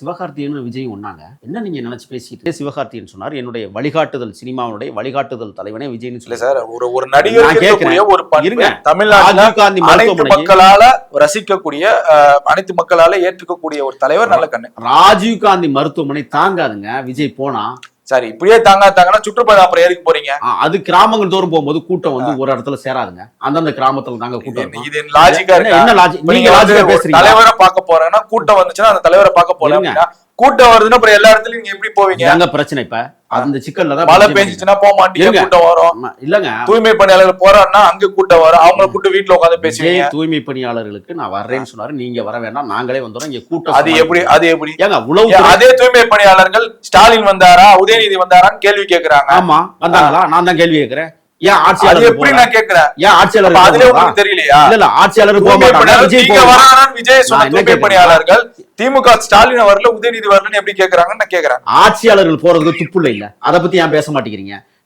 சிவகார்த்திகேயனும் விஜயும் ஒன்னாங்க. என்ன நீங்க நினைச்சு பேசிட்டு சிவகார்த்திகேயன் சொன்னார் என்னுடைய வழிகாட்டுதல் சினிமாவுடைய வழிகாட்டுதல் தலைவனே விஜய்னு சொல்லி சார். ஒரு நடிகர் ஒரு இருங்க தமிழ்நாட்டில் அனைத்து மக்களால ரசிக்கக்கூடிய அனைத்து மக்களால ஏற்றுக்கக்கூடிய ஒரு தலைவர் நல்ல கண்ணு. ராஜீவ்காந்தி மருத்துவமனை தாங்காதுங்க விஜய் போனா. சரி இப்படியே தாங்கன்னா சுற்றுப்பயணம் அப்புறம் எதுக்கு போறீங்க? அது கிராமங்கள் தோறும் போகும்போது கூட்டம் வந்து ஒரு இடத்துல சேராதுங்க. அந்தந்த கிராமத்துல தாங்க கூட்டம். இது லாஜிக்கா இருக்கு. என்ன லாஜிக்? நீங்க லாஜிக்கா பேசுறீங்க. தலைவரை பார்க்க போறேன்னா கூட்டம் வந்துச்சுன்னா அந்த தலைவரை பார்க்க போறேன். கூட்டம் வருதுன்னா அப்புறம் எல்லா இடத்துலயும் நீங்க எப்படி போவீங்க? அங்க பிரச்சனை. இப்ப அந்த சிக்கல்ல தான் மழை பெஞ்சிச்சுன்னா போக மாட்டீங்க, கூட்டம் வரும். இல்லங்க தூய்மை பணியாளர்கள் போறான்னா அங்க கூட்டம் வரும். அவங்க கூட்டம் வீட்டுல உட்காந்து பேசுவீங்க. தூய்மை பணியாளர்களுக்கு நான் வர்றேன்னு சொன்னாரு, நீங்க வர வேண்டாம் நாங்களே வந்துறோம். இங்க கூட்டம் அது எப்படி ஏங்க உளவு அதே தூய்மை பணியாளர்கள் ஸ்டாலின் வந்தாரா உதயநிதி வந்தாரான்னு கேள்வி கேக்குறாங்க. ஆமா வந்தாங்களா? நான் தான் கேள்வி கேட்கிறேன். ஏன் ஆட்சியாளர் எப்படி நான் கேக்குறேன்? ஏன் ஆட்சியாளர் அதுல உங்களுக்கு தெரியலையா? இல்ல ஆட்சியாளர் போக மாட்டாங்க. விஜய் சொன்ன தூய்மை பணியாளர்கள் திமுக ஸ்டாலின் வரல உதயநிதி வரலன்னு எப்படி கேக்குறாங்கன்னு நான் கேக்குறேன். ஆட்சியாளர்கள் போறதுக்கு துப்புல இல்ல, அத பத்தி ஏன் பேச மாட்டேங்கிறீங்க?